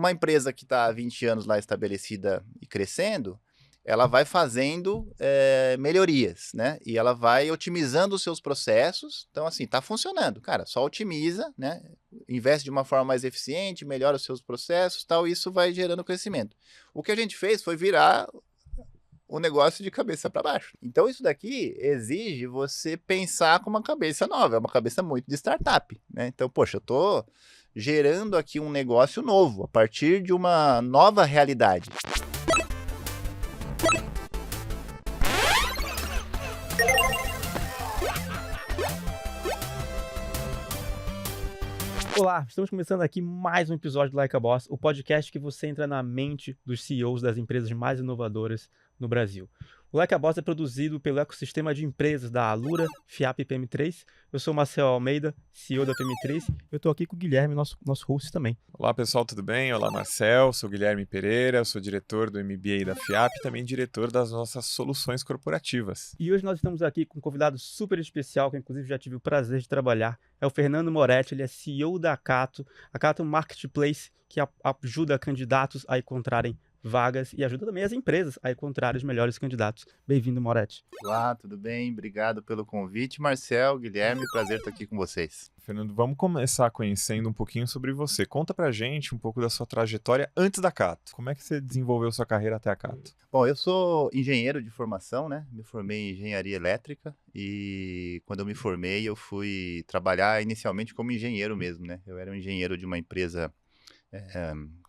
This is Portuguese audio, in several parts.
uma empresa que está há 20 anos lá estabelecida e crescendo, ela vai fazendo melhorias, né? E ela vai otimizando os seus processos. Então, assim, está funcionando. Cara, só otimiza, né? Investe de uma forma mais eficiente, melhora os seus processos, tal, e isso vai gerando crescimento. O que a gente fez foi virar o negócio de cabeça para baixo. Então, isso daqui exige você pensar com uma cabeça nova, é uma cabeça muito de startup, né? Então, poxa, eu tô gerando aqui um negócio novo, a partir de uma nova realidade. Olá, estamos começando aqui mais um episódio do Like a Boss, o podcast que você entra na mente dos CEOs das empresas mais inovadoras no Brasil. O Like a Boss é produzido pelo ecossistema de empresas da Alura, FIAP e PM3. Eu sou o Marcel Almeida, CEO da PM3. Eu estou aqui com o Guilherme, nosso host também. Olá pessoal, tudo bem? Olá Marcel, sou Guilherme Pereira, sou diretor do MBA da FIAP e também diretor das nossas soluções corporativas. E hoje nós estamos aqui com um convidado super especial, que inclusive já tive o prazer de trabalhar. É o Fernando Moretti, ele é CEO da Acato. A Acato é um marketplace que ajuda candidatos a encontrarem vagas e ajuda também as empresas a encontrar os melhores candidatos. Bem-vindo, Moretti. Olá, tudo bem? Obrigado pelo convite, Marcel, Guilherme, prazer estar aqui com vocês. Fernando, vamos começar conhecendo um pouquinho sobre você. Conta pra gente um pouco da sua trajetória antes da Acato. Como é que você desenvolveu sua carreira até a Acato? Bom, eu sou engenheiro de formação, né? Me formei em engenharia elétrica e quando eu me formei eu fui trabalhar inicialmente como engenheiro mesmo, né? Eu era um engenheiro de uma empresa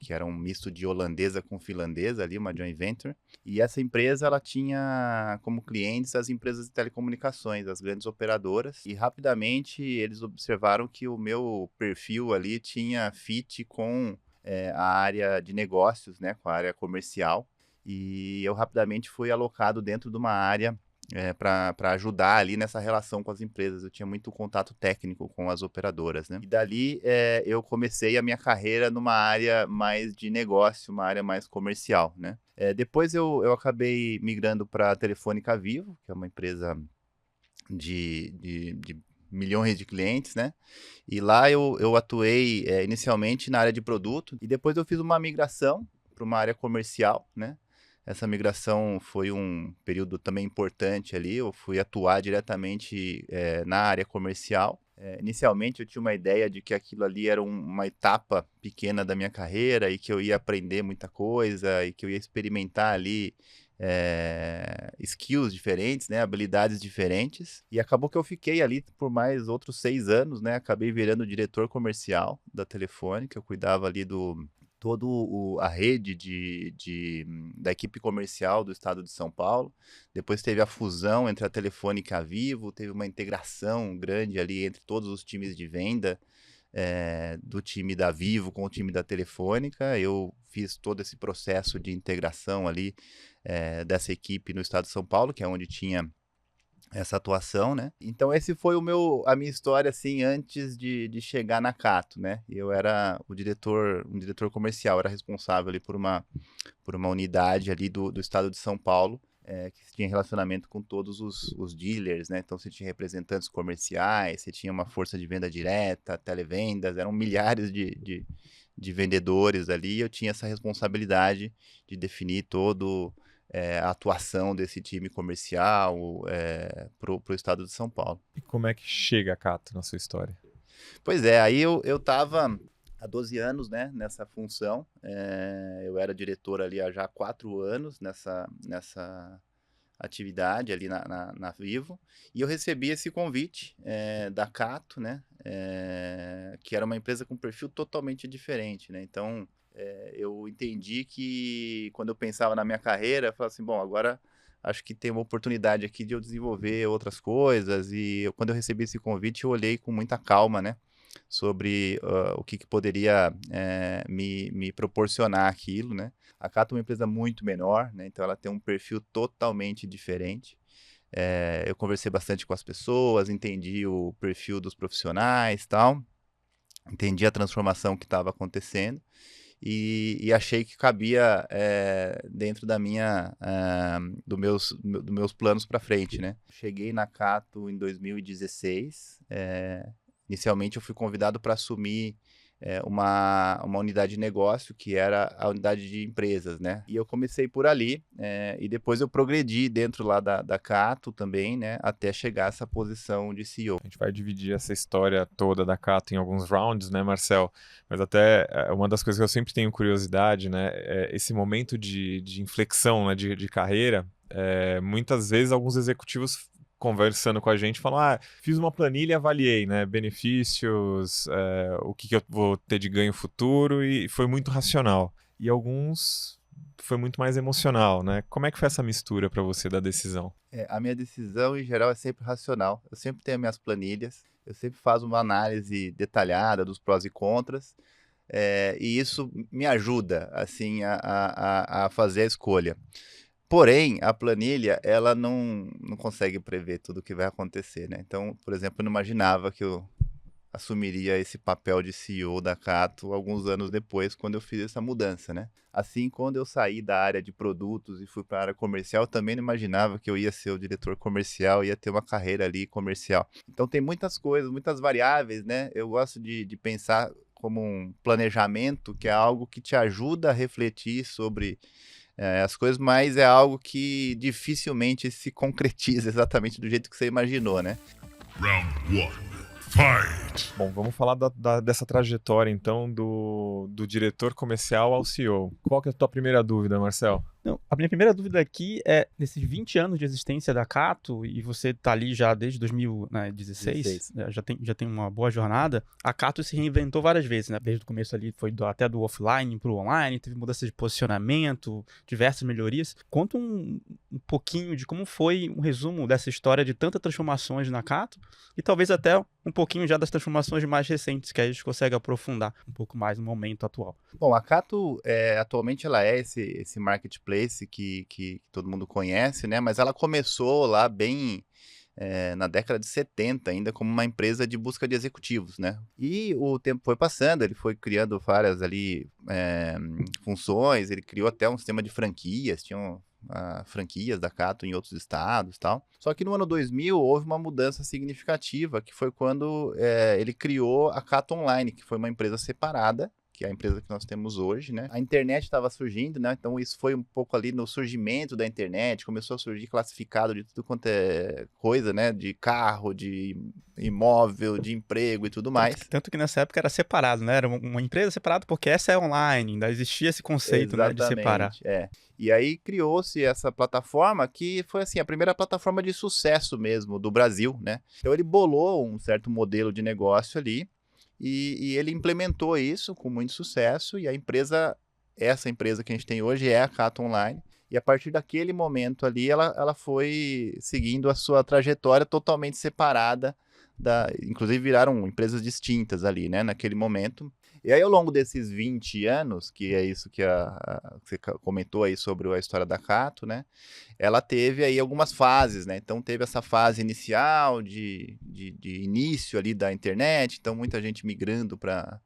que era um misto de holandesa com finlandesa ali, uma joint venture. E essa empresa, ela tinha como clientes as empresas de telecomunicações, as grandes operadoras. E rapidamente eles observaram que o meu perfil ali tinha fit com a área de negócios, né, com a área comercial. E eu rapidamente fui alocado dentro de uma área para ajudar ali nessa relação com as empresas. Eu tinha muito contato técnico com as operadoras, né? E dali eu comecei a minha carreira numa área mais de negócio, uma área mais comercial, né? Depois eu acabei migrando para a Telefônica Vivo, que é uma empresa de milhões de clientes, né? E lá eu atuei inicialmente na área de produto e depois eu fiz uma migração para uma área comercial, né? Essa migração foi um período também importante ali, eu fui atuar diretamente na área comercial. Inicialmente eu tinha uma ideia de que aquilo ali era uma etapa pequena da minha carreira e que eu ia aprender muita coisa e que eu ia experimentar ali skills diferentes, né, habilidades diferentes. E acabou que eu fiquei ali por mais outros 6 anos, né, acabei virando diretor comercial da Telefônica, eu cuidava ali toda a rede da equipe comercial do estado de São Paulo. Depois teve a fusão entre a Telefônica e a Vivo, teve uma integração grande ali entre todos os times de venda do time da Vivo com o time da Telefônica. Eu fiz todo esse processo de integração ali dessa equipe no estado de São Paulo, que é onde tinha essa atuação, né? Então esse foi a minha história, assim, antes de chegar na Cato, né? Eu era um diretor comercial, era responsável ali por uma unidade ali do estado de São Paulo, que tinha relacionamento com todos os dealers, né? Então você tinha representantes comerciais, você tinha uma força de venda direta, televendas, eram milhares de vendedores ali, e eu tinha essa responsabilidade de definir a atuação desse time comercial para o estado de São Paulo. E como é que chega a Acato na sua história? Pois é, aí eu estava há 12 anos, né, nessa função. Eu era diretor ali há já 4 anos nessa atividade ali na Vivo, e eu recebi esse convite da Cato, né, que era uma empresa com um perfil totalmente diferente, né, então eu entendi que quando eu pensava na minha carreira, eu falava assim, bom, agora acho que tem uma oportunidade aqui de eu desenvolver outras coisas, e quando eu recebi esse convite, eu olhei com muita calma, né, sobre o que poderia me proporcionar aquilo, né. A Cato é uma empresa muito menor, né, então ela tem um perfil totalmente diferente. Eu conversei bastante com as pessoas, entendi o perfil dos profissionais, tal, entendi a transformação que estava acontecendo e achei que cabia dentro dos meus planos para frente, né. Cheguei na Cato em 2016. Inicialmente eu fui convidado para assumir uma unidade de negócio, que era a unidade de empresas, né? E eu comecei por ali, e depois eu progredi dentro lá da Cato também, né? Até chegar a essa posição de CEO. A gente vai dividir essa história toda da Cato em alguns rounds, né, Marcel? Mas até uma das coisas que eu sempre tenho curiosidade, né, é esse momento de inflexão, né, de carreira. Muitas vezes alguns executivos conversando com a gente falam, fiz uma planilha e avaliei, né, benefícios, o que eu vou ter de ganho futuro, e foi muito racional. E alguns foi muito mais emocional, né? Como é que foi essa mistura para você da decisão? A minha decisão, em geral, é sempre racional. Eu sempre tenho minhas planilhas, eu sempre faço uma análise detalhada dos prós e contras, e isso me ajuda, assim, a fazer a escolha. Porém, a planilha, ela não consegue prever tudo o que vai acontecer, né? Então, por exemplo, eu não imaginava que eu assumiria esse papel de CEO da Cato alguns anos depois, quando eu fiz essa mudança, né? Assim, quando eu saí da área de produtos e fui para a área comercial, eu também não imaginava que eu ia ser o diretor comercial, ia ter uma carreira ali comercial. Então, tem muitas coisas, muitas variáveis, né? Eu gosto de pensar como um planejamento, que é algo que te ajuda a refletir sobre as coisas, mas é algo que dificilmente se concretiza exatamente do jeito que você imaginou, né? Round 1. Fight! Bom, vamos falar dessa trajetória, então, do diretor comercial ao CEO. Qual que é a tua primeira dúvida, Marcel? Não, a minha primeira dúvida aqui é, nesses 20 anos de existência da Cato, e você tá ali já desde 2016, né, já tem uma boa jornada, a Cato se reinventou várias vezes, né? Desde o começo ali, foi até do offline para o online, teve mudança de posicionamento, diversas melhorias. Conta um pouquinho de como foi um resumo dessa história de tantas transformações na Cato, e talvez até um pouquinho já das transformações mais recentes, que aí a gente consegue aprofundar um pouco mais no momento atual. Bom, a Cato, atualmente ela é esse marketplace que todo mundo conhece, né? Mas ela começou lá bem na década de 70, ainda como uma empresa de busca de executivos, né? E o tempo foi passando, ele foi criando várias ali funções, ele criou até um sistema de franquias, tinham franquias da Cato em outros estados e tal. Só que no ano 2000 houve uma mudança significativa, que foi quando ele criou a Cato Online, que foi uma empresa separada, que é a empresa que nós temos hoje, né? A internet estava surgindo, né? Então isso foi um pouco ali no surgimento da internet, começou a surgir classificado de tudo quanto é coisa, né? De carro, de imóvel, de emprego e tudo mais. Tanto que nessa época era separado, né? Era uma empresa separada porque essa é online, ainda existia esse conceito, né, de separar. E aí criou-se essa plataforma que foi assim a primeira plataforma de sucesso mesmo do Brasil, né? Então ele bolou um certo modelo de negócio ali, e ele implementou isso com muito sucesso, e essa empresa que a gente tem hoje é a Cato Online, e a partir daquele momento ali ela foi seguindo a sua trajetória totalmente separada, inclusive viraram empresas distintas ali, né, naquele momento. E aí, ao longo desses 20 anos, que é isso que você comentou aí sobre a história da Cato, né? Ela teve aí algumas fases, né? Então, teve essa fase inicial de início ali da internet, então muita gente migrando para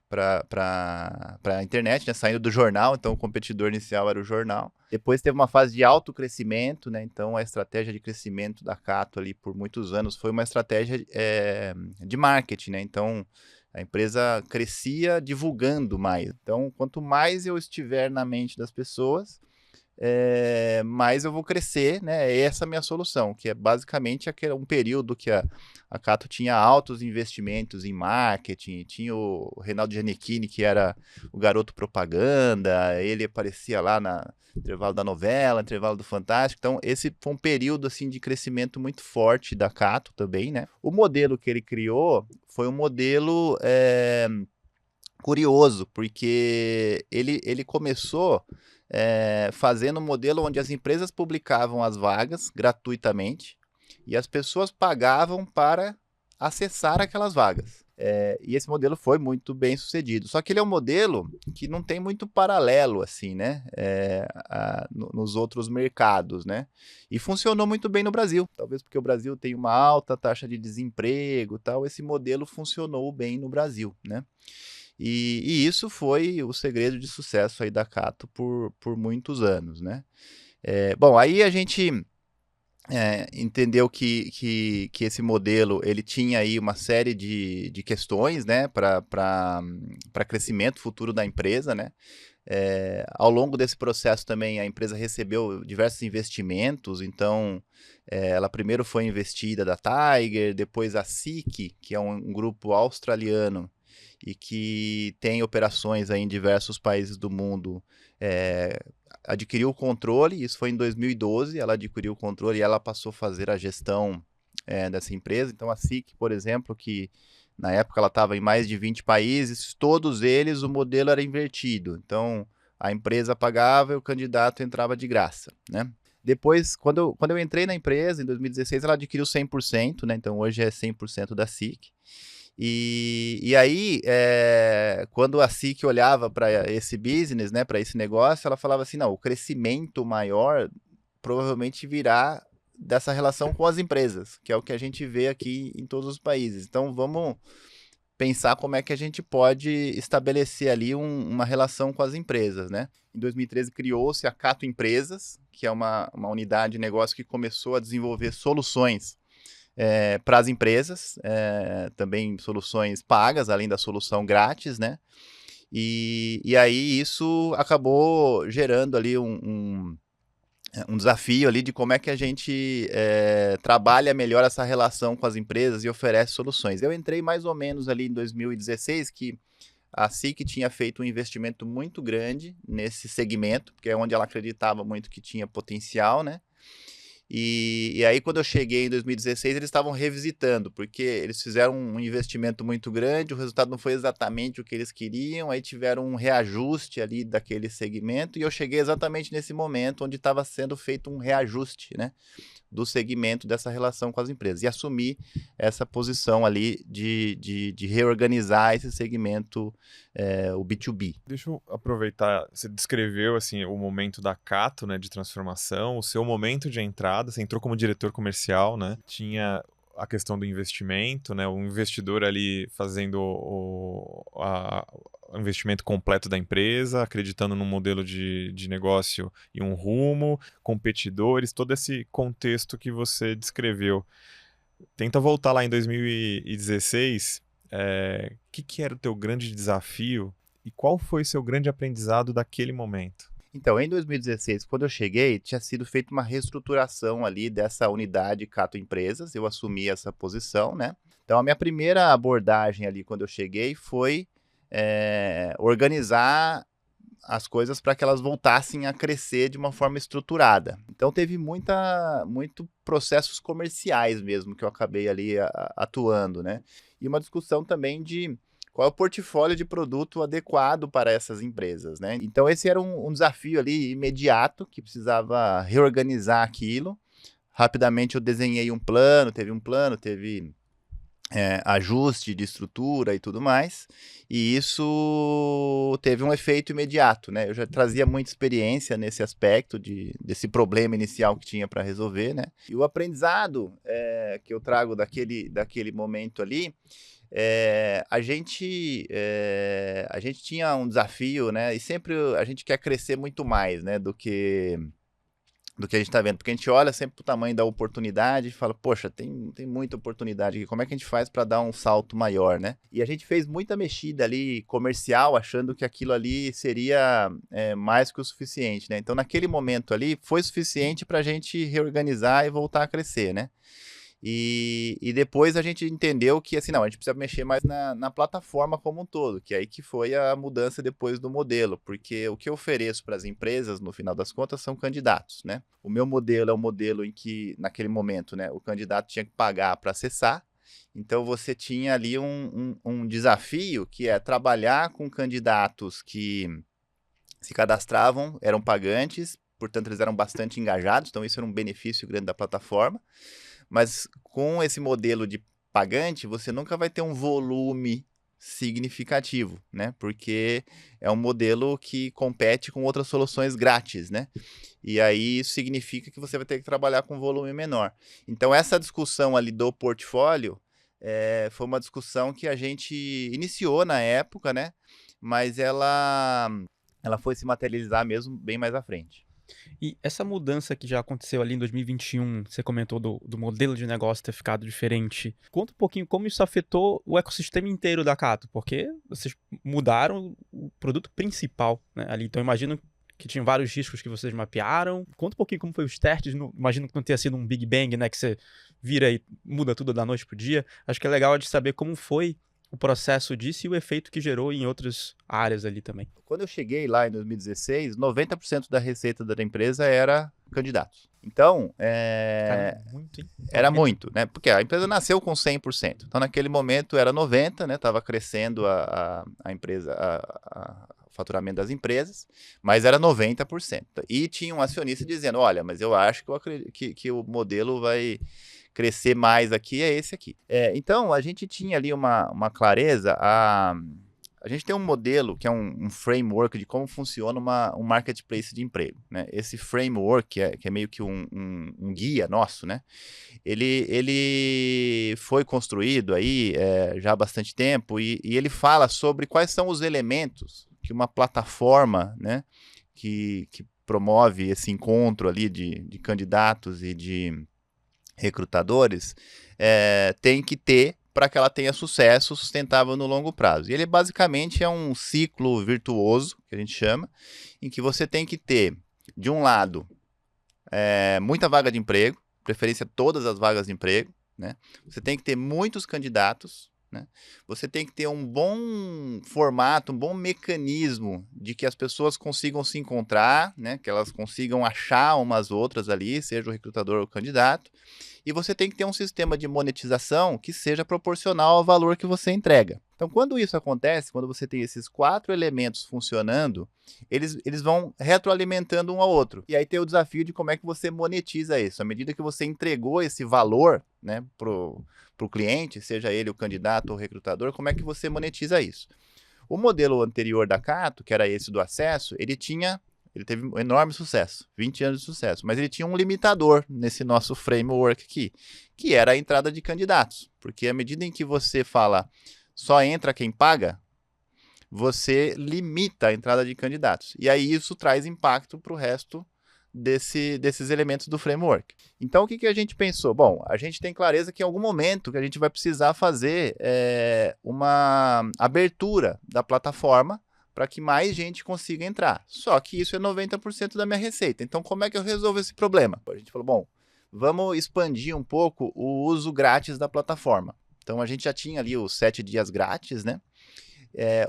a internet, né? Saindo do jornal, então o competidor inicial era o jornal. Depois teve uma fase de alto crescimento, né? Então a estratégia de crescimento da Cato ali por muitos anos foi uma estratégia de marketing, né? Então a empresa crescia divulgando mais. Então, quanto mais eu estiver na mente das pessoas, mais eu vou crescer, né? Essa é a minha solução, que é basicamente um período que a Cato tinha altos investimentos em marketing, tinha o Reinaldo Giannichini, que era o garoto propaganda, ele aparecia lá no intervalo da novela, intervalo do Fantástico. Então, esse foi um período assim de crescimento muito forte da Cato também, né? O modelo que ele criou foi um modelo curioso, porque ele começou fazendo um modelo onde as empresas publicavam as vagas gratuitamente e as pessoas pagavam para acessar aquelas vagas. E esse modelo foi muito bem sucedido. Só que ele é um modelo que não tem muito paralelo, assim, né? Nos outros mercados, né? E funcionou muito bem no Brasil. Talvez porque o Brasil tem uma alta taxa de desemprego e tal, esse modelo funcionou bem no Brasil, né? E isso foi o segredo de sucesso aí da Cato por muitos anos, né? Bom, aí a gente entendeu que esse modelo ele tinha aí uma série de questões, né, para crescimento futuro da empresa, né? Ao longo desse processo também a empresa recebeu diversos investimentos, então ela primeiro foi investida da Tiger, depois a SIC, que é um grupo australiano e que tem operações aí em diversos países do mundo, adquiriu o controle, isso foi em 2012, ela adquiriu o controle e ela passou a fazer a gestão dessa empresa. Então a SIC, por exemplo, que na época ela estava em mais de 20 países, todos eles o modelo era invertido. Então a empresa pagava e o candidato entrava de graça, né? Depois, quando eu entrei na empresa, em 2016, ela adquiriu 100%, né? Então hoje é 100% da SIC. E aí, quando a SIC olhava para esse business, né, para esse negócio, ela falava assim, não, o crescimento maior provavelmente virá dessa relação com as empresas, que é o que a gente vê aqui em todos os países. Então, vamos pensar como é que a gente pode estabelecer ali uma relação com as empresas, né? Em 2013 criou-se a Cato Empresas, que é uma unidade de negócio que começou a desenvolver soluções para as empresas, também soluções pagas, além da solução grátis, né? E aí isso acabou gerando ali um desafio ali de como é que a gente trabalha melhor essa relação com as empresas e oferece soluções. Eu entrei mais ou menos ali em 2016, que a SIC tinha feito um investimento muito grande nesse segmento, porque é onde ela acreditava muito que tinha potencial, né? E aí, quando eu cheguei em 2016, eles estavam revisitando, porque eles fizeram um investimento muito grande, o resultado não foi exatamente o que eles queriam, aí tiveram um reajuste ali daquele segmento, e eu cheguei exatamente nesse momento onde estava sendo feito um reajuste, né, do segmento dessa relação com as empresas, e assumi essa posição ali de reorganizar esse segmento, o B2B. Deixa eu aproveitar, você descreveu assim o momento da Cato, né, de transformação, o seu momento de entrada, você entrou como diretor comercial, né? Tinha a questão do investimento, né? O investidor ali fazendo o investimento completo da empresa, acreditando num modelo de negócio e um rumo, competidores, todo esse contexto que você descreveu. Tenta voltar lá em 2016, que era o teu grande desafio e qual foi seu grande aprendizado daquele momento? Então, em 2016, quando eu cheguei, tinha sido feita uma reestruturação ali dessa unidade Cato Empresas, eu assumi essa posição, né? Então, a minha primeira abordagem ali, quando eu cheguei, foi organizar as coisas para que elas voltassem a crescer de uma forma estruturada. Então, teve muito processos comerciais mesmo que eu acabei ali atuando, né? E uma discussão também de qual é o portfólio de produto adequado para essas empresas, né? Então, esse era um desafio ali imediato, que precisava reorganizar aquilo. Rapidamente eu desenhei um plano, teve ajuste de estrutura e tudo mais, e isso teve um efeito imediato, né? Eu já trazia muita experiência nesse aspecto desse problema inicial que tinha para resolver, né? E o aprendizado que eu trago daquele momento ali, a gente tinha um desafio, né? E sempre a gente quer crescer muito mais, né? Do que a gente está vendo, porque a gente olha sempre para o tamanho da oportunidade e fala, poxa, tem muita oportunidade aqui, como é que a gente faz para dar um salto maior, né? E a gente fez muita mexida ali comercial, achando que aquilo ali seria mais que o suficiente, né? Então, naquele momento ali, foi suficiente para a gente reorganizar e voltar a crescer, né? E depois a gente entendeu que, assim, não, a gente precisa mexer mais na plataforma como um todo, que aí que foi a mudança depois do modelo, porque o que eu ofereço para as empresas, no final das contas, são candidatos, né? O meu modelo é um modelo em que, naquele momento, né, o candidato tinha que pagar para acessar, então você tinha ali um desafio que é trabalhar com candidatos que se cadastravam, eram pagantes, portanto eles eram bastante engajados, então isso era um benefício grande da plataforma. Mas com esse modelo de pagante, você nunca vai ter um volume significativo, né? Porque é um modelo que compete com outras soluções grátis, né? E aí isso significa que você vai ter que trabalhar com volume menor. Então essa discussão ali do portfólio foi uma discussão que a gente iniciou na época, né? Mas ela foi se materializar mesmo bem mais à frente. E essa mudança que já aconteceu ali em 2021, você comentou do modelo de negócio ter ficado diferente. Conta um pouquinho como isso afetou o ecossistema inteiro da Cato, porque vocês mudaram o produto principal, né, ali. Então, eu imagino que tinham vários riscos que vocês mapearam. Conta um pouquinho como foi os testes. Imagino que não tenha sido um Big Bang, né, que você vira e muda tudo da noite pro dia. Acho que é legal de saber como foi o processo disso e o efeito que gerou em outras áreas ali também. Quando eu cheguei lá em 2016, 90% da receita da empresa era candidatos. Então, Cara, muito, hein? era muito, né? Porque a empresa nasceu com 100%. Então, naquele momento era 90%, né? Estava crescendo a empresa, o faturamento das empresas, mas era 90%. E tinha um acionista dizendo, olha, mas eu acho que o modelo vai crescer mais aqui, é esse aqui. Então, a gente tinha ali uma clareza, a gente tem um modelo que é um framework de como funciona um marketplace de emprego, né? Esse framework, que é meio que um guia nosso, né? Ele foi construído aí já há bastante tempo e ele fala sobre quais são os elementos que uma plataforma, né, que promove esse encontro ali de candidatos e de recrutadores tem que ter para que ela tenha sucesso sustentável no longo prazo. E ele basicamente é um ciclo virtuoso, que a gente chama, em que você tem que ter, de um lado, muita vaga de emprego, preferência todas as vagas de emprego, né? Você tem que ter muitos candidatos, né? Você tem que ter um bom formato, um bom mecanismo de que as pessoas consigam se encontrar, né? Que elas consigam achar umas outras ali, seja o recrutador ou o candidato. E você tem que ter um sistema de monetização que seja proporcional ao valor que você entrega. Então, quando isso acontece, quando você tem esses 4 elementos funcionando, eles vão retroalimentando um ao outro. E aí tem o desafio de como é que você monetiza isso. À medida que você entregou esse valor, né, pro cliente, seja ele o candidato ou o recrutador, como é que você monetiza isso? O modelo anterior da Cato, que era esse do acesso, ele teve um enorme sucesso, 20 anos de sucesso, mas ele tinha um limitador nesse nosso framework aqui, que era a entrada de candidatos. Porque à medida em que você fala só entra quem paga, você limita a entrada de candidatos. E aí isso traz impacto para o resto desses elementos do framework. Então, o que a gente pensou? Bom, a gente tem clareza que em algum momento que a gente vai precisar fazer uma abertura da plataforma para que mais gente consiga entrar. Só que isso é 90% da minha receita. Então, como é que eu resolvo esse problema? A gente falou, bom, vamos expandir um pouco o uso grátis da plataforma. Então, a gente já tinha ali os 7 dias grátis, né?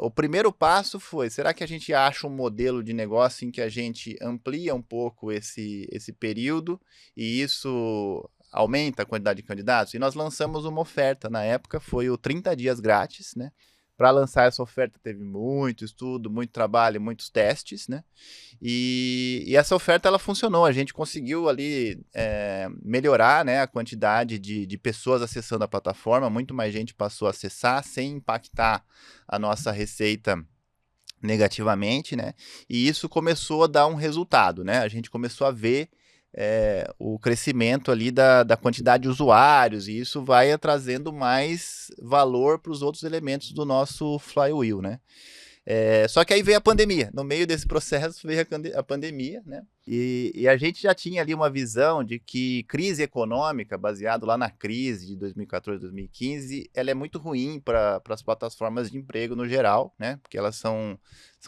O primeiro passo foi, será que a gente acha um modelo de negócio em que a gente amplia um pouco esse período e isso aumenta a quantidade de candidatos? E nós lançamos uma oferta, na época foi o 30 dias grátis, né? Para lançar essa oferta teve muito estudo, muito trabalho, muitos testes, né? E essa oferta ela funcionou, a gente conseguiu ali melhorar, né, a quantidade de pessoas acessando a plataforma, muito mais gente passou a acessar sem impactar a nossa receita negativamente, né? E isso começou a dar um resultado, né? A gente começou a ver o crescimento ali da quantidade de usuários, e isso vai trazendo mais valor para os outros elementos do nosso flywheel, né? Só que aí veio a pandemia. No meio desse processo veio a pandemia, né? E a gente já tinha ali uma visão de que crise econômica, baseado lá na crise de 2014, 2015, ela é muito ruim para as plataformas de emprego no geral, né? Porque elas são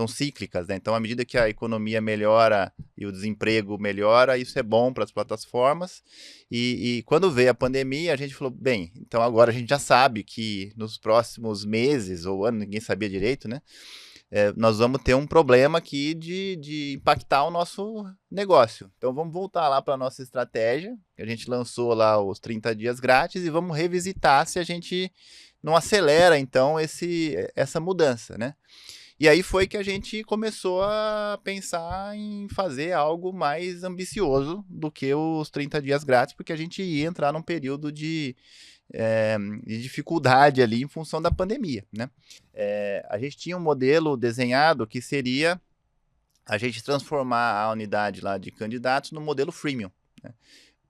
cíclicas, né? Então, à medida que a economia melhora e o desemprego melhora, isso é bom para as plataformas. E quando veio a pandemia, a gente falou, bem, então agora a gente já sabe que nos próximos meses ou ano, ninguém sabia direito, né? Nós vamos ter um problema aqui de impactar o nosso negócio. Então, vamos voltar lá para a nossa estratégia, que a gente lançou lá os 30 dias grátis, e vamos revisitar se a gente não acelera, então, essa mudança, né? E aí foi que a gente começou a pensar em fazer algo mais ambicioso do que os 30 dias grátis, porque a gente ia entrar num período de dificuldade ali em função da pandemia, né? A gente tinha um modelo desenhado que seria a gente transformar a unidade lá de candidatos no modelo freemium, né?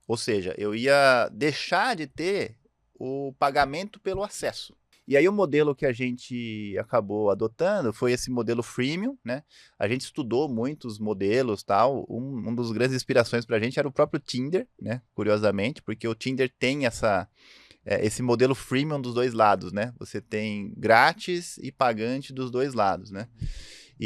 Ou seja, eu ia deixar de ter o pagamento pelo acesso. E aí o modelo que a gente acabou adotando foi esse modelo freemium, né? A gente estudou muitos modelos, tal. Um dos grandes inspirações para a gente era o próprio Tinder, né? Curiosamente, porque o Tinder tem esse modelo freemium dos dois lados, né? Você tem grátis e pagante dos dois lados, né?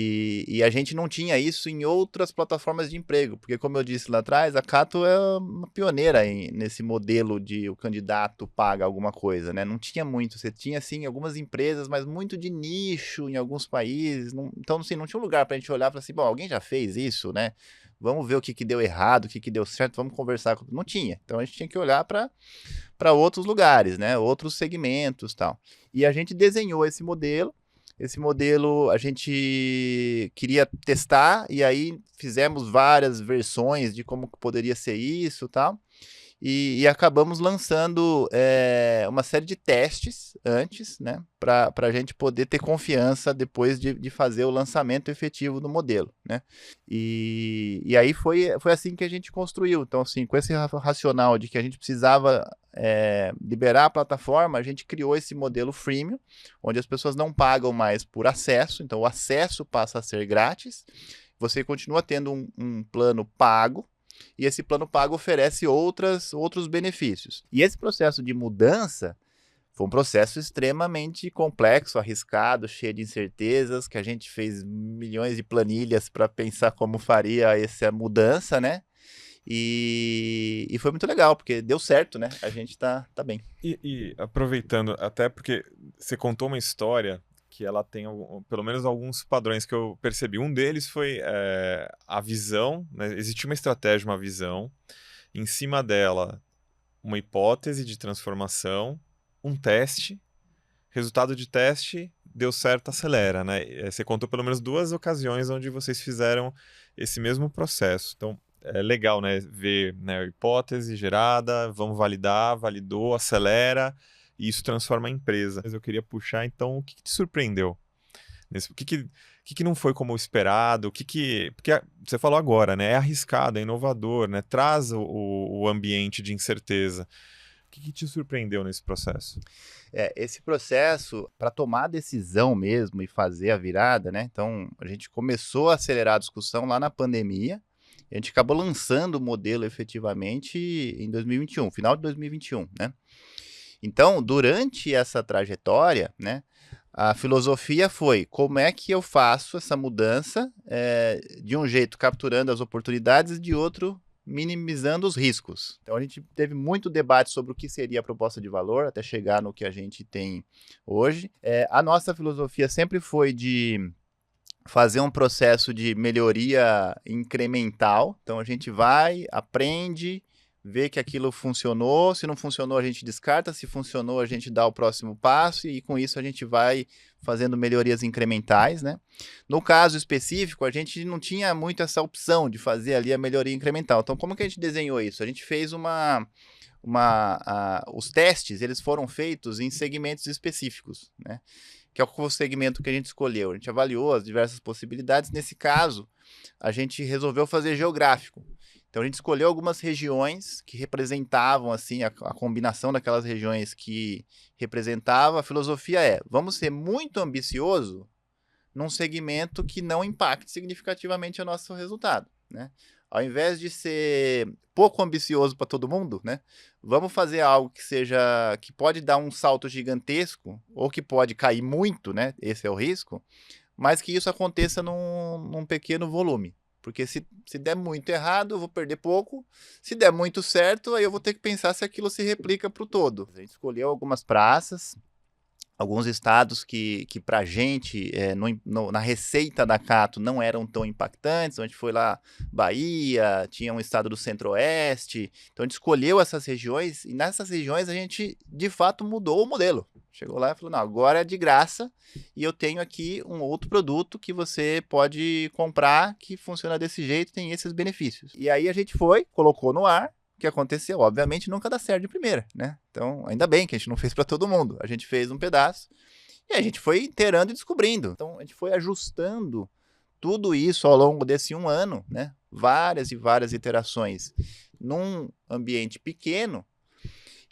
E a gente não tinha isso em outras plataformas de emprego, porque como eu disse lá atrás, a Cato é uma pioneira nesse modelo de o candidato paga alguma coisa, né? Não tinha muito, você tinha assim algumas empresas, mas muito de nicho em alguns países, então assim, não tinha um lugar para a gente olhar e falar assim, bom, alguém já fez isso, né? Vamos ver o que deu errado, o que deu certo, vamos conversar. Não tinha, então a gente tinha que olhar para outros lugares, né? Outros segmentos, tal. E a gente desenhou esse modelo. Esse modelo a gente queria testar e aí fizemos várias versões de como poderia ser isso e tal. E acabamos lançando uma série de testes antes, né? Para a gente poder ter confiança depois de fazer o lançamento efetivo do modelo, né? E aí foi assim que a gente construiu. Então, assim, com esse racional de que a gente precisava liberar a plataforma, a gente criou esse modelo freemium, onde as pessoas não pagam mais por acesso, então o acesso passa a ser grátis, você continua tendo um plano pago, e esse plano pago oferece outros benefícios. E esse processo de mudança foi um processo extremamente complexo, arriscado, cheio de incertezas, que a gente fez milhões de planilhas para pensar como faria essa mudança, né? E foi muito legal, porque deu certo, né? A gente tá bem. E aproveitando, até porque você contou uma história que ela tem pelo menos alguns padrões que eu percebi. Um deles foi a visão, né? Existia uma estratégia, uma visão, em cima dela uma hipótese de transformação, um teste, resultado de teste, deu certo, acelera, né? Você contou pelo menos 2 ocasiões onde vocês fizeram esse mesmo processo. Então, é legal, né? Ver, né, a hipótese gerada, vamos validar, validou, acelera, e isso transforma a empresa. Mas eu queria puxar, então, o que te surpreendeu? O que não foi como esperado? Porque você falou agora, né? É arriscado, é inovador, né? Traz o ambiente de incerteza. O que te surpreendeu nesse processo? Esse processo, para tomar a decisão mesmo e fazer a virada, né? Então, a gente começou a acelerar a discussão lá na pandemia. A gente acabou lançando o modelo efetivamente em 2021, final de 2021, né? Então, durante essa trajetória, né? A filosofia foi como é que eu faço essa mudança de um jeito capturando as oportunidades e de outro minimizando os riscos. Então a gente teve muito debate sobre o que seria a proposta de valor até chegar no que a gente tem hoje. A nossa filosofia sempre foi de fazer um processo de melhoria incremental. Então a gente vai, aprende, vê que aquilo funcionou, se não funcionou a gente descarta, se funcionou a gente dá o próximo passo e com isso a gente vai fazendo melhorias incrementais, né? No caso específico, a gente não tinha muito essa opção de fazer ali a melhoria incremental. Então, como que a gente desenhou isso? A gente fez os testes, eles foram feitos em segmentos específicos, né? Que é o segmento que a gente escolheu. A gente avaliou as diversas possibilidades. Nesse caso, a gente resolveu fazer geográfico. Então a gente escolheu algumas regiões que representavam assim a combinação daquelas regiões que representava. A filosofia vamos ser muito ambicioso num segmento que não impacte significativamente o nosso resultado, né? Ao invés de ser pouco ambicioso para todo mundo, né? Vamos fazer algo que pode dar um salto gigantesco ou que pode cair muito, né? Esse é o risco, mas que isso aconteça num pequeno volume. Porque se der muito errado, eu vou perder pouco. Se der muito certo, aí eu vou ter que pensar se aquilo se replica para o todo. A gente escolheu algumas praças, alguns estados que para a gente, na receita da Cato, não eram tão impactantes. Então, a gente foi lá, Bahia, tinha um estado do Centro-Oeste. Então, a gente escolheu essas regiões e nessas regiões a gente, de fato, mudou o modelo. Chegou lá e falou, não, agora é de graça e eu tenho aqui um outro produto que você pode comprar que funciona desse jeito, tem esses benefícios. E aí a gente foi, colocou no ar, o que aconteceu? Obviamente nunca dá certo de primeira, né? Então, ainda bem que a gente não fez para todo mundo. A gente fez um pedaço e a gente foi inteirando e descobrindo. Então, a gente foi ajustando tudo isso ao longo desse 1 ano, né? Várias e várias iterações num ambiente pequeno.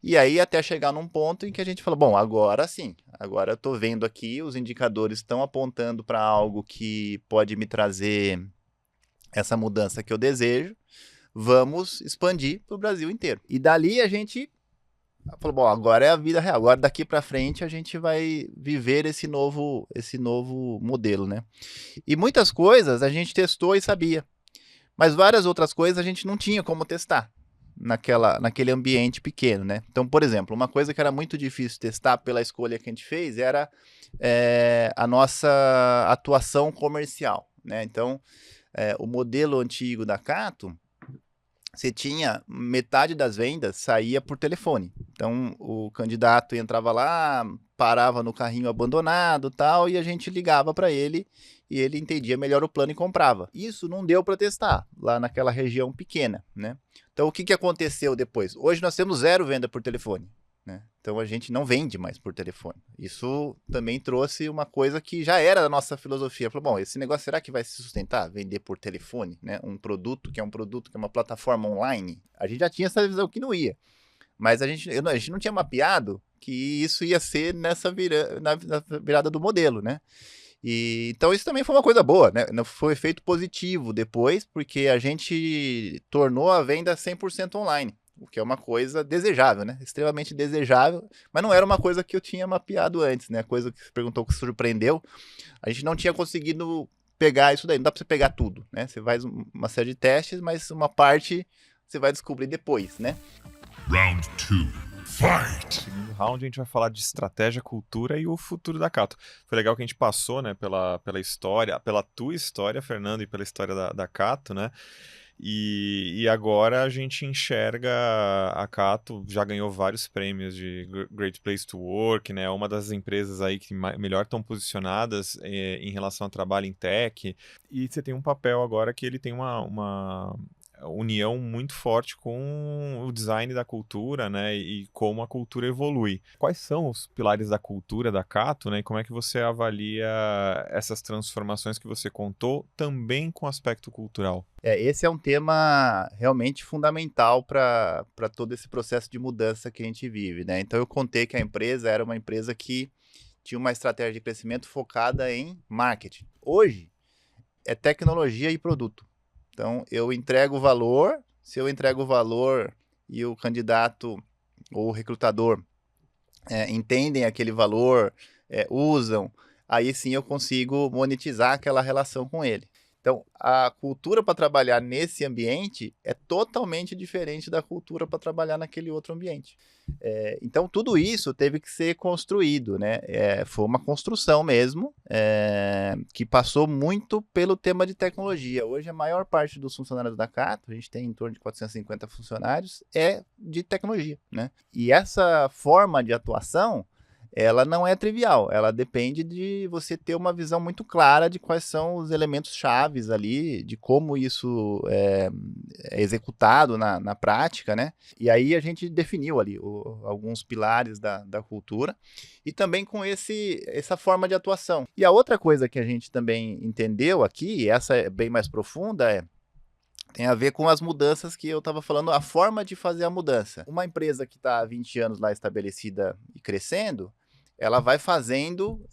E aí até chegar num ponto em que a gente fala, bom, agora sim, agora eu estou vendo aqui, os indicadores estão apontando para algo que pode me trazer essa mudança que eu desejo, vamos expandir para o Brasil inteiro. E dali a gente falou, bom, agora é a vida real, agora daqui para frente a gente vai viver esse novo modelo, né? E muitas coisas a gente testou e sabia, mas várias outras coisas a gente não tinha como testar naquele ambiente pequeno, né? Então, por exemplo, uma coisa que era muito difícil testar pela escolha que a gente fez era a nossa atuação comercial, né? Então, o modelo antigo da Cato, você tinha metade das vendas saía por telefone. Então, o candidato entrava lá, parava no carrinho abandonado, tal, e a gente ligava para ele e ele entendia melhor o plano e comprava. Isso não deu para testar lá naquela região pequena, né? Então, o que aconteceu depois? Hoje nós temos 0 venda por telefone, né? Então, a gente não vende mais por telefone. Isso também trouxe uma coisa que já era da nossa filosofia. Falou, bom, esse negócio será que vai se sustentar? Vender por telefone, né? Um produto que é uma plataforma online. A gente já tinha essa visão que não ia. Mas a gente não tinha mapeado que isso ia ser na virada do modelo, né? Então isso também foi uma coisa boa, né? Foi um efeito positivo depois, porque a gente tornou a venda 100% online, o que é uma coisa desejável, né? Extremamente desejável, mas não era uma coisa que eu tinha mapeado antes, né? A coisa que você perguntou que surpreendeu, a gente não tinha conseguido pegar isso daí, não dá para você pegar tudo, né? Você faz uma série de testes, mas uma parte você vai descobrir depois, né? Round 2. Fight! No segundo round a gente vai falar de estratégia, cultura e o futuro da Cato. Foi legal que a gente passou, né, pela história, pela tua história, Fernando, e pela história da Cato, né? E agora a gente enxerga a Cato, já ganhou vários prêmios de Great Place to Work, né? Uma das empresas aí que melhor estão posicionadas em relação ao trabalho em tech. E você tem um papel agora que ele tem uma união muito forte com o design da cultura, né, e como a cultura evolui. Quais são os pilares da cultura da Cato, né, e como é que você avalia essas transformações que você contou também com o aspecto cultural? Esse é um tema realmente fundamental para todo esse processo de mudança que a gente vive, né? Então eu contei que a empresa era uma empresa que tinha uma estratégia de crescimento focada em marketing. Hoje é tecnologia e produto. Então, eu entrego valor, se eu entrego valor e o candidato ou o recrutador entendem aquele valor, usam, aí sim eu consigo monetizar aquela relação com ele. Então, a cultura para trabalhar nesse ambiente é totalmente diferente da cultura para trabalhar naquele outro ambiente. Então, tudo isso teve que ser construído, né? Foi uma construção mesmo, que passou muito pelo tema de tecnologia. Hoje, a maior parte dos funcionários da Cato, a gente tem em torno de 450 funcionários, é de tecnologia, né? E essa forma de atuação, ela não é trivial, ela depende de você ter uma visão muito clara de quais são os elementos chaves ali, de como isso é executado na prática, né? E aí a gente definiu ali alguns pilares da cultura e também com essa forma de atuação. E a outra coisa que a gente também entendeu aqui, e essa é bem mais profunda, tem a ver com as mudanças que eu estava falando, a forma de fazer a mudança. Uma empresa que está há 20 anos lá estabelecida e crescendo, ela vai fazendo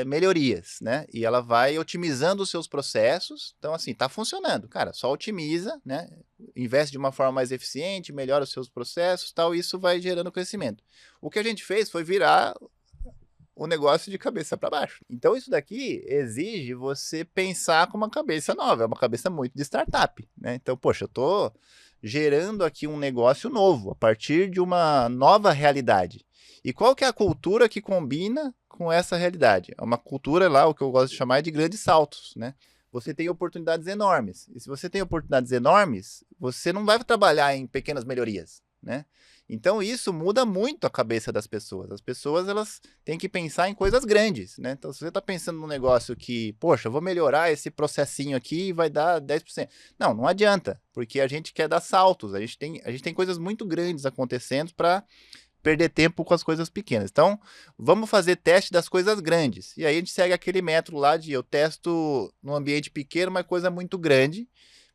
melhorias, né? E ela vai otimizando os seus processos. Então, assim, tá funcionando. Cara, só otimiza, né? Investe de uma forma mais eficiente, melhora os seus processos, tal, e isso vai gerando crescimento. O que a gente fez foi virar o negócio de cabeça para baixo. Então, isso daqui exige você pensar com uma cabeça nova, é uma cabeça muito de startup, né? Então, poxa, eu tô gerando aqui um negócio novo, a partir de uma nova realidade. E qual que é a cultura que combina com essa realidade? É uma cultura lá, o que eu gosto de chamar de grandes saltos, né? Você tem oportunidades enormes. E se você tem oportunidades enormes, você não vai trabalhar em pequenas melhorias, né? Então isso muda muito a cabeça das pessoas. As pessoas, elas têm que pensar em coisas grandes, né? Então, se você está pensando num negócio que, poxa, eu vou melhorar esse processinho aqui e vai dar 10%. Não adianta, porque a gente quer dar saltos. A gente tem coisas muito grandes acontecendo para perder tempo com as coisas pequenas. Então, vamos fazer teste das coisas grandes. E aí a gente segue aquele método lá de eu testo num ambiente pequeno uma coisa muito grande,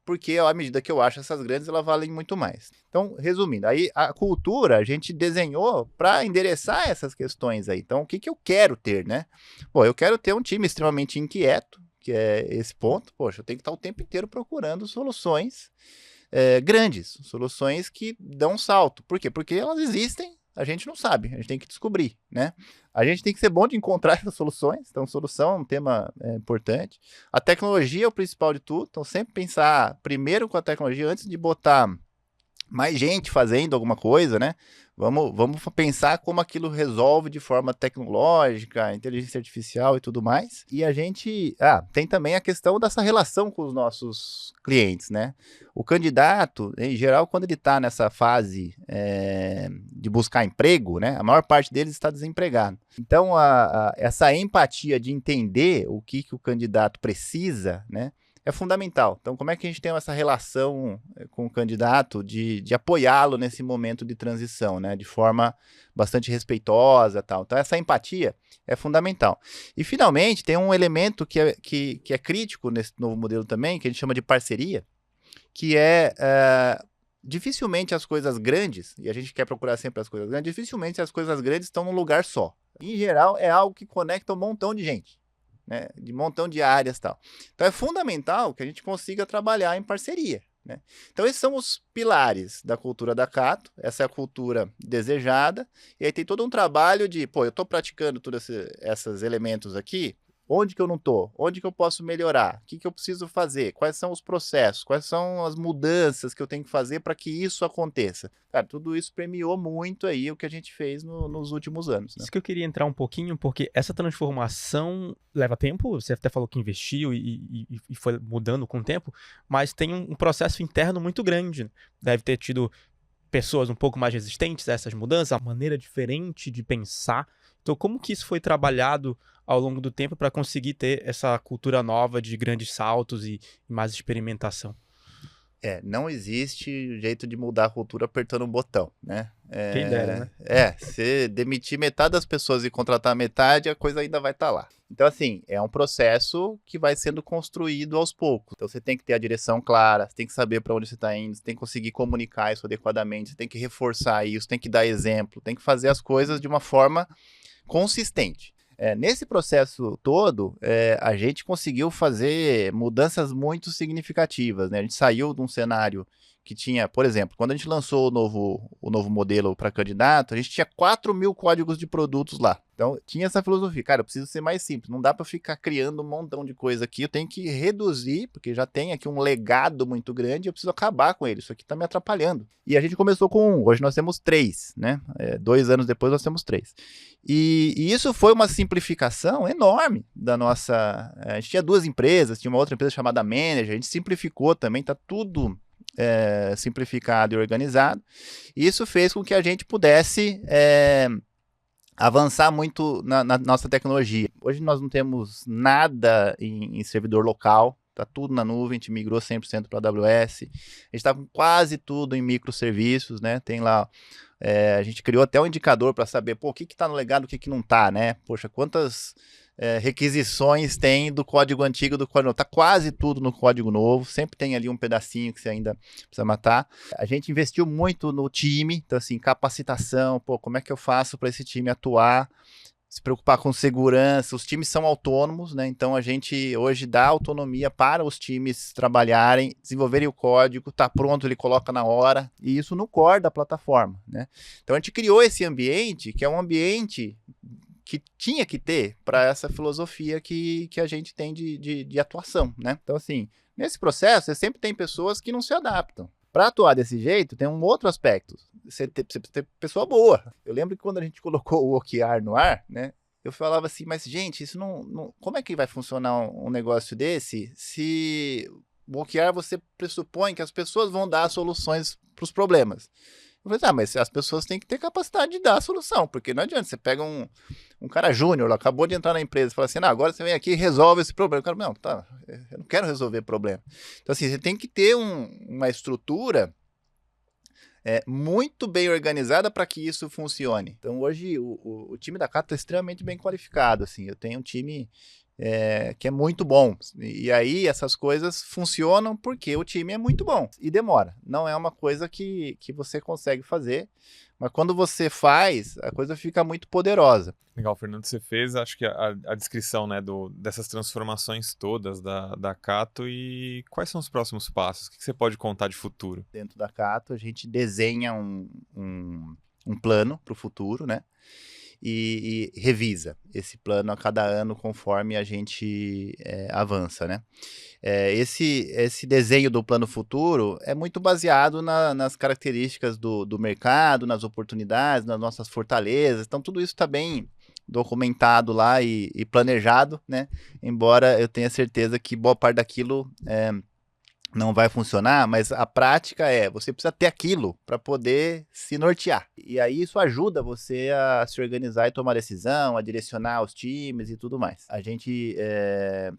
porque à medida que eu acho essas grandes, elas valem muito mais. Então, resumindo, aí a cultura a gente desenhou para endereçar essas questões aí. Então, o que eu quero ter, né? Pô, eu quero ter um time extremamente inquieto, que é esse ponto. Poxa, eu tenho que estar o tempo inteiro procurando soluções grandes, soluções que dão um salto. Por quê? Porque elas existem, a gente não sabe, a gente tem que descobrir, né? A gente tem que ser bom de encontrar essas soluções, então solução é um tema importante. A tecnologia é o principal de tudo, então sempre pensar primeiro com a tecnologia antes de botar mais gente fazendo alguma coisa, né? Vamos pensar como aquilo resolve de forma tecnológica, inteligência artificial e tudo mais. E a gente tem também a questão dessa relação com os nossos clientes, né? O candidato, em geral, quando ele está nessa fase de buscar emprego, né? A maior parte deles está desempregado. Então, essa empatia de entender o que o candidato precisa, né? É fundamental. Então, como é que a gente tem essa relação com o candidato de apoiá-lo nesse momento de transição, né? De forma bastante respeitosa e tal. Então, essa empatia é fundamental. E, finalmente, tem um elemento que é crítico nesse novo modelo também, que a gente chama de parceria, que dificilmente as coisas grandes, e a gente quer procurar sempre as coisas grandes, dificilmente as coisas grandes estão num lugar só. Em geral, é algo que conecta um montão de gente. Né, de um montão de áreas e tal. Então é fundamental que a gente consiga trabalhar em parceria. Né? Então esses são os pilares da cultura da Cato, essa é a cultura desejada, e aí tem todo um trabalho de, eu estou praticando todos esses elementos aqui, onde que eu não estou? Onde que eu posso melhorar? O que eu preciso fazer? Quais são os processos? Quais são as mudanças que eu tenho que fazer para que isso aconteça? Cara, tudo isso premiou muito aí o que a gente fez nos últimos anos. Né? Isso que eu queria entrar um pouquinho, porque essa transformação leva tempo, você até falou que investiu e foi mudando com o tempo, mas tem um processo interno muito grande. Deve ter tido pessoas um pouco mais resistentes a essas mudanças, a maneira diferente de pensar. Então, como que isso foi trabalhado ao longo do tempo para conseguir ter essa cultura nova de grandes saltos e mais experimentação? Não existe jeito de mudar a cultura apertando um botão, né? Quem dera, né? Se demitir metade das pessoas e contratar metade, a coisa ainda vai estar lá. Então, assim, é um processo que vai sendo construído aos poucos. Então, você tem que ter a direção clara, você tem que saber para onde você está indo, você tem que conseguir comunicar isso adequadamente, você tem que reforçar isso, tem que dar exemplo, tem que fazer as coisas de uma forma consistente. Nesse processo todo, a gente conseguiu fazer mudanças muito significativas. Né? A gente saiu de um cenário que tinha, por exemplo, quando a gente lançou o novo modelo para candidato, a gente tinha 4.000 códigos de produtos lá. Então, tinha essa filosofia. Cara, eu preciso ser mais simples. Não dá para ficar criando um montão de coisa aqui. Eu tenho que reduzir, porque já tem aqui um legado muito grande e eu preciso acabar com ele. Isso aqui está me atrapalhando. E a gente começou com 1. Hoje nós temos 3, né? 2 anos depois nós temos 3. E isso foi uma simplificação enorme da nossa... A gente tinha 2 empresas, tinha uma outra empresa chamada Manager, a gente simplificou também, está tudo simplificado e organizado. E isso fez com que a gente pudesse avançar muito na nossa tecnologia. Hoje nós não temos nada em servidor local, está tudo na nuvem, a gente migrou 100% para a AWS, a gente está com quase tudo em microserviços, né? Tem lá, a gente criou até um indicador para saber, o que está no legado, o que não está, né? Poxa, quantas requisições tem do código antigo do código novo? Está quase tudo no código novo, sempre tem ali um pedacinho que você ainda precisa matar. A gente investiu muito no time, então assim, capacitação, como é que eu faço para esse time atuar, se preocupar com segurança, os times são autônomos, né? Então a gente hoje dá autonomia para os times trabalharem, desenvolverem o código, tá pronto, ele coloca na hora, e isso no core da plataforma, né? Então a gente criou esse ambiente, que é um ambiente que tinha que ter para essa filosofia que a gente tem de atuação, né? Então assim, nesse processo, você sempre tem pessoas que não se adaptam. Para atuar desse jeito, tem um outro aspecto. Você precisa ter pessoa boa. Eu lembro que quando a gente colocou o OKR no ar, né? Eu falava assim, mas gente, isso não como é que vai funcionar um negócio desse se o OKR você pressupõe que as pessoas vão dar soluções para os problemas? Eu falei, mas as pessoas têm que ter capacidade de dar a solução, porque não adianta, você pega um cara júnior, acabou de entrar na empresa, e fala assim, agora você vem aqui e resolve esse problema. O cara, não, eu não quero resolver problema. Então, assim, você tem que ter uma estrutura muito bem organizada para que isso funcione. Então, hoje, o time da Cato está extremamente bem qualificado, assim, eu tenho um time que é muito bom. E aí essas coisas funcionam porque o time é muito bom. E demora. Não é uma coisa que você consegue fazer. Mas quando você faz, a coisa fica muito poderosa. Legal, Fernando, você fez, acho que a descrição, né, dessas transformações todas da Cato e quais são os próximos passos? O que você pode contar de futuro? Dentro da Cato, a gente desenha um plano para o futuro, né? E revisa esse plano a cada ano conforme a gente avança, né? Esse desenho do plano futuro é muito baseado nas características do mercado, nas oportunidades, nas nossas fortalezas. Então, tudo isso está bem documentado lá e planejado, né? Embora eu tenha certeza que boa parte daquilo não vai funcionar, mas a prática você precisa ter aquilo para poder se nortear. E aí isso ajuda você a se organizar e tomar decisão, a direcionar os times e tudo mais. A gente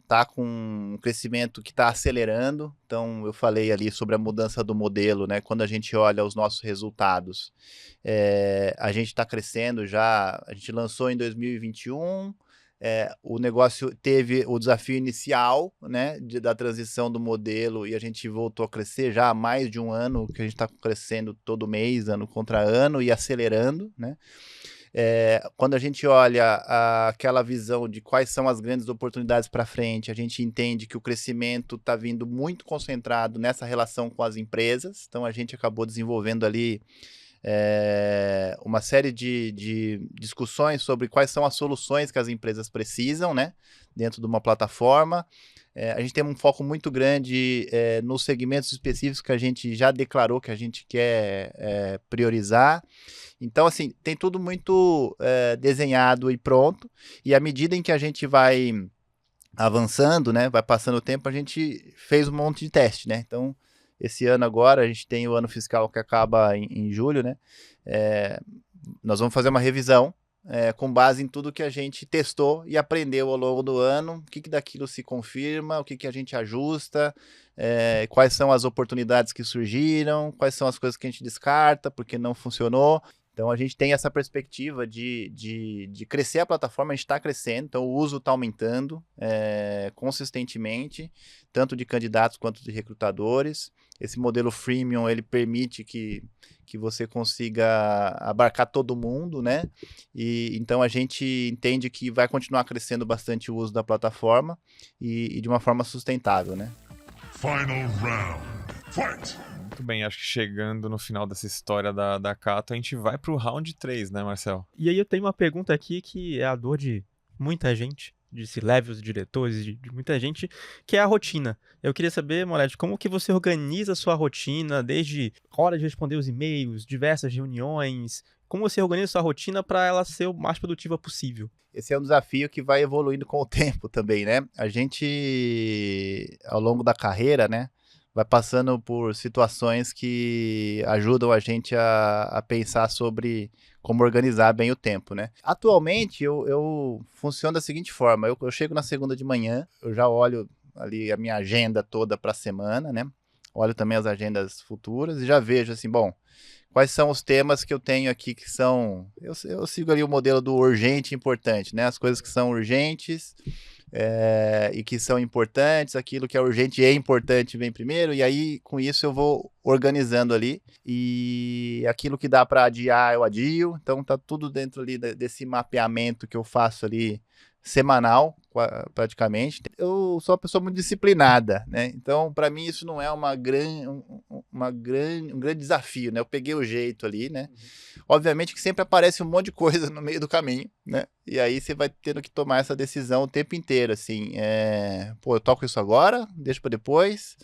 tá com um crescimento que está acelerando, então eu falei ali sobre a mudança do modelo, né? Quando a gente olha os nossos resultados, a gente está crescendo já, a gente lançou em 2021, o negócio teve o desafio inicial, né, da transição do modelo e a gente voltou a crescer já há mais de um ano, que a gente está crescendo todo mês, ano contra ano e acelerando, né? Quando a gente olha aquela visão de quais são as grandes oportunidades para frente, a gente entende que o crescimento está vindo muito concentrado nessa relação com as empresas, então a gente acabou desenvolvendo ali uma série de discussões sobre quais são as soluções que as empresas precisam, né, dentro de uma plataforma. A gente tem um foco muito grande nos segmentos específicos que a gente já declarou que a gente quer priorizar. Então, assim, tem tudo muito desenhado e pronto, e à medida em que a gente vai avançando, né, vai passando o tempo, a gente fez um monte de teste, né, então esse ano agora, a gente tem o ano fiscal que acaba em julho, né? Nós vamos fazer uma revisão com base em tudo que a gente testou e aprendeu ao longo do ano, o que daquilo se confirma, o que a gente ajusta, quais são as oportunidades que surgiram, quais são as coisas que a gente descarta porque não funcionou. Então, a gente tem essa perspectiva de crescer a plataforma, a gente está crescendo, então o uso está aumentando consistentemente, tanto de candidatos quanto de recrutadores. Esse modelo freemium, ele permite que você consiga abarcar todo mundo, né? E então a gente entende que vai continuar crescendo bastante o uso da plataforma e de uma forma sustentável, né? Final round. Fight! Muito bem, acho que chegando no final dessa história da Cato, a gente vai pro round 3, né, Marcel? E aí eu tenho uma pergunta aqui que é a dor de muita gente, de C-levels, diretores, de muita gente, que é a rotina. Eu queria saber, Moretti, como que você organiza a sua rotina, desde hora de responder os e-mails, diversas reuniões, como você organiza a sua rotina para ela ser o mais produtiva possível? Esse é um desafio que vai evoluindo com o tempo também, né? A gente, ao longo da carreira, né, vai passando por situações que ajudam a gente a pensar sobre como organizar bem o tempo, né? Atualmente, eu funciono da seguinte forma, eu chego na segunda de manhã, eu já olho ali a minha agenda toda para a semana, né? Olho também as agendas futuras e já vejo assim, bom, quais são os temas que eu tenho aqui que são... Eu sigo ali o modelo do urgente e importante, né? As coisas que são urgentes e que são importantes, aquilo que é urgente e importante vem primeiro, e aí com isso eu vou organizando ali, e aquilo que dá para adiar eu adio, então tá tudo dentro ali desse mapeamento que eu faço ali semanal, praticamente. Eu sou uma pessoa muito disciplinada, né? Então, para mim, isso não é um grande desafio, né? Eu peguei o jeito ali, né? Obviamente que sempre aparece um monte de coisa no meio do caminho, né? E aí você vai tendo que tomar essa decisão o tempo inteiro, assim. Eu toco isso agora, deixo para depois.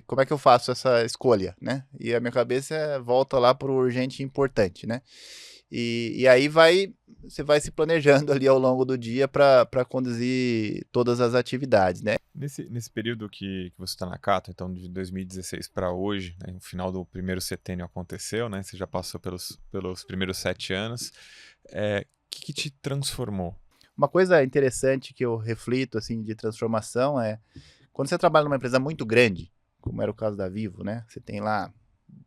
Como é que eu faço essa escolha, né? E a minha cabeça volta lá para o urgente e importante, né? E aí você vai se planejando ali ao longo do dia para conduzir todas as atividades, né? Nesse período que você está na Cato, então de 2016 para hoje, né, o final do primeiro setênio aconteceu, né? Você já passou pelos primeiros 7 anos. Que te transformou? Uma coisa interessante que eu reflito assim de transformação é quando você trabalha numa empresa muito grande, como era o caso da Vivo, né? Você tem lá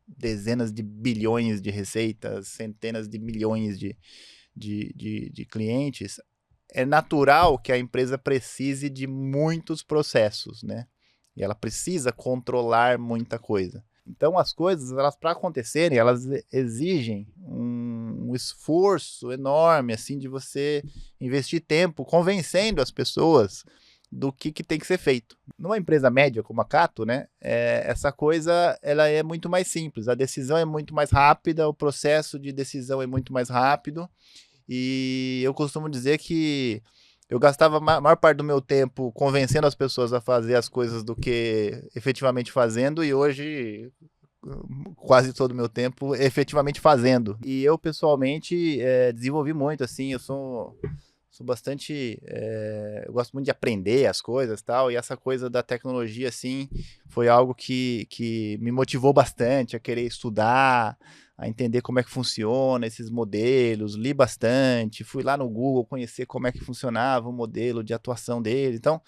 dezenas de bilhões de receitas, centenas de milhões de clientes. é natural que a empresa precise de muitos processos, né? E ela precisa controlar muita coisa. Então, as coisas, elas para acontecerem, elas exigem um esforço enorme, assim, de você investir tempo convencendo as pessoas do que tem que ser feito. Numa empresa média como a Cato, né, essa coisa ela é muito mais simples. A decisão é muito mais rápida, o processo de decisão é muito mais rápido. E eu costumo dizer que eu gastava a maior parte do meu tempo convencendo as pessoas a fazer as coisas do que efetivamente fazendo, e hoje quase todo o meu tempo efetivamente fazendo. E eu, pessoalmente, desenvolvi muito, assim, eu sou bastante... eu gosto muito de aprender as coisas e tal, e essa coisa da tecnologia, assim, foi algo que me motivou bastante a querer estudar, a entender como é que funciona esses modelos, li bastante, fui lá no Google conhecer como é que funcionava o modelo de atuação dele. Então,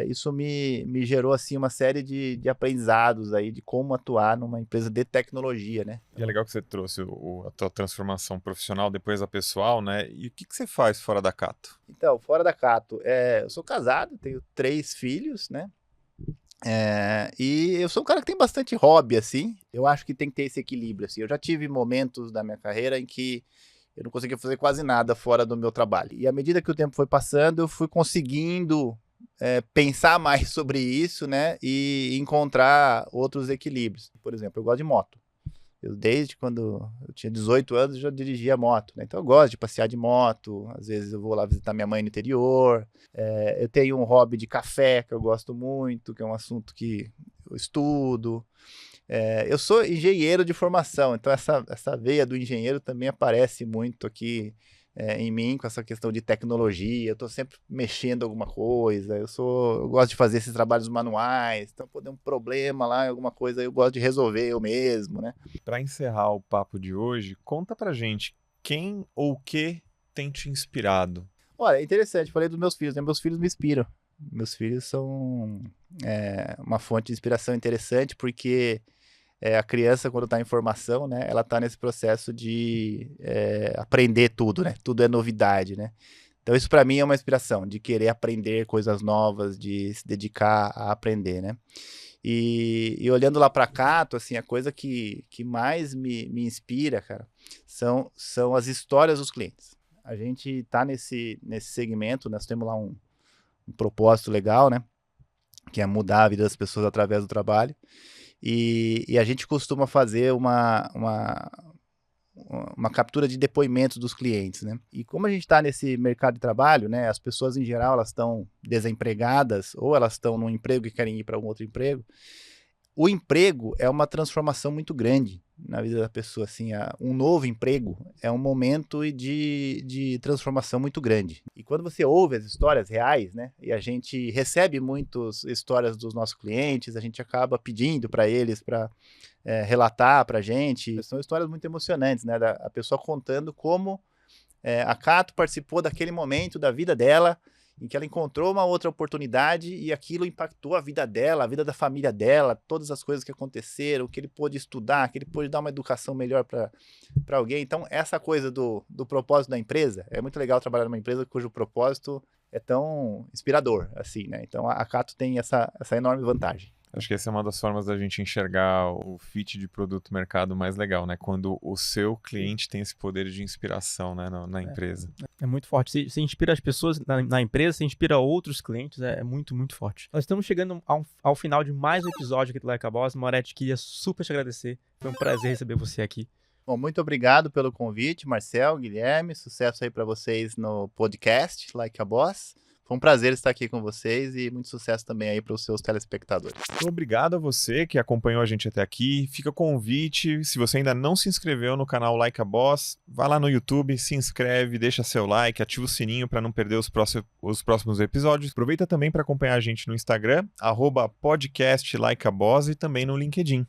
isso me gerou assim uma série de aprendizados aí de como atuar numa empresa de tecnologia, né? E é legal que você trouxe a tua transformação profissional depois da pessoal, né? E o que você faz fora da Cato? Então, fora da Cato, eu sou casado, tenho 3 filhos, né? E eu sou um cara que tem bastante hobby, assim. Eu acho que tem que ter esse equilíbrio, assim. Eu já tive momentos da minha carreira em que eu não conseguia fazer quase nada fora do meu trabalho. E à medida que o tempo foi passando, eu fui conseguindo pensar mais sobre isso, né? E encontrar outros equilíbrios. Por exemplo, eu gosto de moto. Desde quando eu tinha 18 anos, eu já dirigia moto, né? Então eu gosto de passear de moto, às vezes eu vou lá visitar minha mãe no interior. Eu tenho um hobby de café que eu gosto muito, que é um assunto que eu estudo. Eu sou engenheiro de formação, então essa veia do engenheiro também aparece muito aqui em mim, com essa questão de tecnologia. Eu estou sempre mexendo alguma coisa, eu gosto de fazer esses trabalhos manuais, então quando tem um problema lá, alguma coisa, eu gosto de resolver eu mesmo, né? Para encerrar o papo de hoje, conta pra gente quem ou o que tem te inspirado. Olha, é interessante, falei dos meus filhos, né? Meus filhos me inspiram. Meus filhos são uma fonte de inspiração interessante, porque a criança, quando está em formação, né, ela está nesse processo de aprender tudo, né? Tudo é novidade, né? Então isso para mim é uma inspiração, de querer aprender coisas novas, de se dedicar a aprender, né? E olhando lá para Cato, assim, a coisa que mais me inspira, cara, são as histórias dos clientes. A gente está nesse segmento, nós temos lá um propósito legal, né? Que é mudar a vida das pessoas através do trabalho. E a gente costuma fazer uma captura de depoimentos dos clientes, né? E como a gente está nesse mercado de trabalho, né? As pessoas em geral elas estão desempregadas ou elas estão num emprego e querem ir para um outro emprego. O emprego é uma transformação muito grande na vida da pessoa, assim, um novo emprego é um momento de transformação muito grande. E quando você ouve as histórias reais, né, e a gente recebe muitas histórias dos nossos clientes, a gente acaba pedindo para eles para relatar para a gente. São histórias muito emocionantes, né, a pessoa contando como a Cato participou daquele momento da vida dela, em que ela encontrou uma outra oportunidade e aquilo impactou a vida dela, a vida da família dela, todas as coisas que aconteceram, que ele pôde estudar, que ele pôde dar uma educação melhor para alguém. Então, essa coisa do propósito da empresa, é muito legal trabalhar numa empresa cujo propósito é tão inspirador, assim, né? Então, a Cato tem essa enorme vantagem. Acho que essa é uma das formas da gente enxergar o fit de produto-mercado mais legal, né? Quando o seu cliente tem esse poder de inspiração, né, na empresa. É muito forte. Você inspira as pessoas na empresa, você inspira outros clientes, é muito, muito forte. Nós estamos chegando ao final de mais um episódio aqui do Like a Boss. Moretti, queria super te agradecer. Foi um prazer receber você aqui. Bom, muito obrigado pelo convite, Marcel, Guilherme. Sucesso aí para vocês no podcast Like a Boss. Foi um prazer estar aqui com vocês e muito sucesso também aí para os seus telespectadores. Então, obrigado a você que acompanhou a gente até aqui. Fica o convite. Se você ainda não se inscreveu no canal Like a Boss, vá lá no YouTube, se inscreve, deixa seu like, ativa o sininho para não perder os próximos episódios. Aproveita também para acompanhar a gente no Instagram, @podcastlikeaboss, e também no LinkedIn.